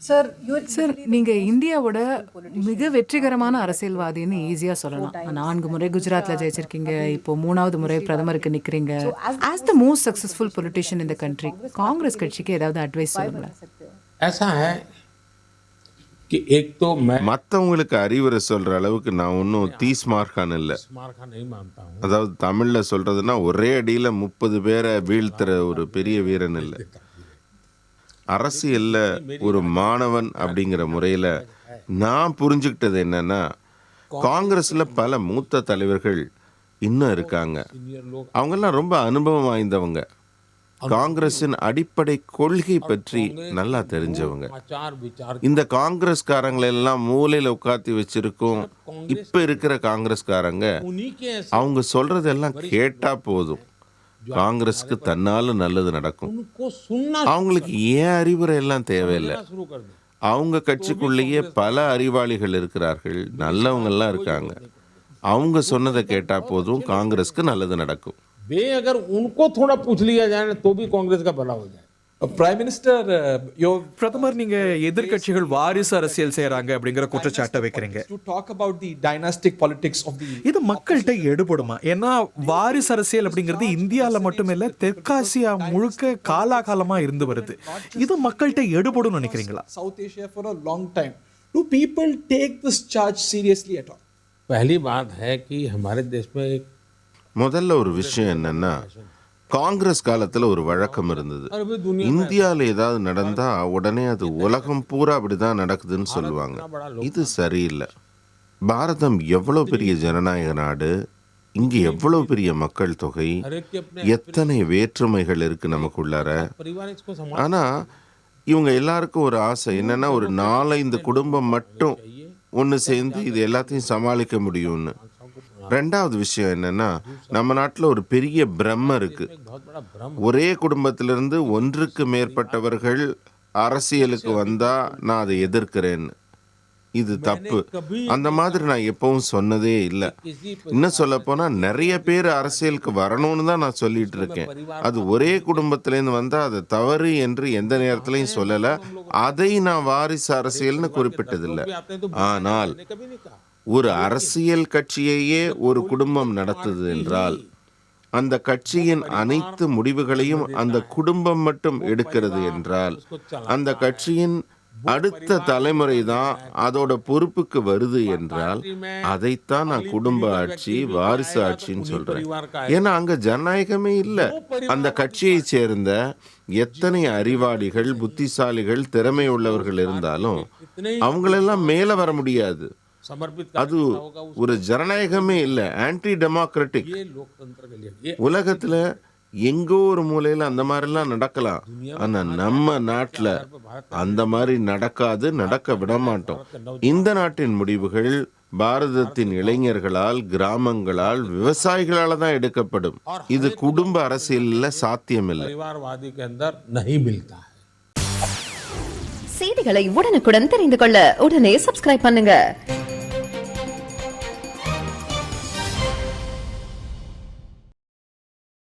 Sir நீங்க இந்தியாவோட மிக வெற்றிகரமான அரசியல்வாதின்னு ஈஸியா சொல்லலாம். 4 முறை குஜராத்ல ஜெயிச்சிருக்கீங்க, இப்போ 3வது முறை பிரதமருக்கு நிக்கிறீங்க. As the most successful politician in the country, Congress கட்சிக்கு ஏதாவது அட்வைஸ் சொல்லுங்களேன். ऐसा है कि एक तो मैं மற்றவங்களுக்கு அறிவுரை சொல்ற அளவுக்கு நான் ஒன்றும் தீஸ்மார்க்கான் இல்லை. मार्का नहीं मानता हूँ. அதாவது தமிழ்ல சொல்றதுன்னா ஒரே அடியில 30 பேரை வீழ்த்துற ஒரு பெரிய வீரன் இல்லை. அரசியல்ல ஒரு மாணவன் அப்படிங்கிற முறையில நான் புரிஞ்சுக்கிட்டது என்னன்னா, காங்கிரஸ்ல பல மூத்த தலைவர்கள் இன்னும் இருக்காங்க. அவங்கெல்லாம் ரொம்ப அனுபவம் வாய்ந்தவங்க, காங்கிரஸின் அடிப்படை கொள்கை பற்றி நல்லா தெரிஞ்சவங்க. आचार विचार இந்த காங்கிரஸ்காரங்களை எல்லாம் மூலையில உட்காத்தி வச்சிருக்கோம். இப்ப இருக்கிற காங்கிரஸ்காரங்க उन्हीं के அவங்க சொல்றதெல்லாம் கேட்டா போதும், காங்கிரஸ்க்கு தன்னால நல்லது நடக்கும். उनको सुनना அவங்களுக்கு ஏன் அறிவுரை எல்லாம் தேவையில்லை. शुरू कर दे. அவங்க கட்சிக்குள்ளேயே பல அறிவாளிகள் இருக்கிறார்கள், நல்லவங்க எல்லாம் இருக்காங்க. அவங்க சொன்னதை கேட்டா போதும், காங்கிரஸ்க்கு நல்லது நடக்கும். वे अगर उनको थोड़ा पूछ लिया जाए ना, तो भी कांग्रेस का भला हो जाए. பிரைம் மினிஸ்டர் பிரதமர், நீங்க எதிர்க்கட்சிகள் வாரிசு அரசியல் செய்யறாங்க அப்படிங்கிற குற்றச்சாட்டை வைக்கிறீங்க. To talk about the dynastic politics of the இது மக்கள்கிட்ட எடுபடுமா? ஏன்னா வாரிசு அரசியல் அப்படிங்கிறது இந்தியாவில் மட்டும் இல்ல, தெற்காசியா முழுக்க காலாகாலமா இருந்து வருது. இது மக்கள்கிட்ட எடுபடும் நினைக்கிறீங்களா? South Asia for a long time. Do people take this charge seriously at all? पहली बात है कि हमारे देश में एक முதல்ல ஒரு விஷயம் என்னன்னா, காங்கிரஸ் காலத்துல ஒரு வழக்கம் இருந்தது. और भी दुनिया இந்தியாவில் ஏதாவது நடந்தா உடனே அது உலகம் பூரா அப்படிதான் நடக்குதுன்னு சொல்லுவாங்க. இது சரியில்லை. பாரதம் எவ்வளவு பெரிய ஜனநாயக நாடு, இங்க எவ்வளவு பெரிய மக்கள் தொகை, हर एक के अपने எத்தனை வேற்றுமைகள் இருக்கு நமக்குள்ளார. परिवार इसको संभाल ஆனா இவங்க எல்லாருக்கும் ஒரு ஆசை என்னன்னா, ஒரு 4-5 குடும்பம் மட்டும் ஒன்று சேர்ந்து இது எல்லாத்தையும் சமாளிக்க முடியும்னு. ரெண்டாவது விஷயம் என்னன்னா, நம்ம நாட்டில் ஒரு பெரிய பிரம்ம இருக்கு. बहुत बड़ा भ्रम ஒரே குடும்பத்திலிருந்து ஒன்றுக்கு மேற்பட்டவர்கள் அரசியலுக்கு வந்தா நான் அதை எதிர்க்கிறேன்னு. இது தப்பு. அந்த மாதிரி நான் எப்பவும் சொன்னதே இல்லை. இன்னும் சொல்ல போனா நிறைய பேர் அரசியலுக்கு வரணும்னு தான் நான் சொல்லிட்டு இருக்கேன். அது ஒரே குடும்பத்திலேருந்து வந்தா அது தவறு என்று எந்த நேரத்திலையும் சொல்லலை. அதை நான் வாரிசு அரசியல்னு குறிப்பிட்டதில்லை. ஆனால் कभी नहीं कहा. ஒரு அரசியல் கட்சியையே ஒரு குடும்பம் நடத்துது என்றால், அந்த கட்சியின் அனைத்து முடிவுகளையும் அந்த குடும்பம் மட்டும் எடுக்கிறது என்றால், அந்த கட்சியின் அடுத்த தலைமுறை தான் அதோட பொறுப்புக்கு வருது என்றால், அதைத்தான் நான் குடும்ப ஆட்சி, வாரிசு ஆட்சின்னு சொல்றேன். ஏன்னா அங்க ஜனநாயகமே இல்லை. அந்த கட்சியை சேர்ந்த எத்தனை அறிவாளிகள், புத்திசாலிகள், திறமை உள்ளவர்கள் இருந்தாலும் அவங்களெல்லாம் மேல வர முடியாது. समर्पित அது ஒரு ஜனநாயகமே இல்லை, ஆன்டி டெமோக்ராட்டிக். ये लोकतंत्र के लिए ये உலகத்துல எங்கோ ஒரு மூலையில அந்த மாதிரிலாம் நடக்கலாம், ஆனா நம்ம நாட்டுல அந்த மாதிரி நடக்காது, நடக்க விட மாட்டோம். இந்த நாட்டின் முடிவுகள் பாரதத்தின் இளைஞர்களால், கிராமங்களால், விவசாயிகளால தான் எடுக்கப்படும். இது குடும்ப அரசியல்ல சாத்தியமில்லை. परिवारवादी के अंदर नहीं मिलता है. செய்திகளை உடனுக்குடன் தெரிந்து கொள்ள உடனே சப்ஸ்கிரைப் பண்ணுங்க.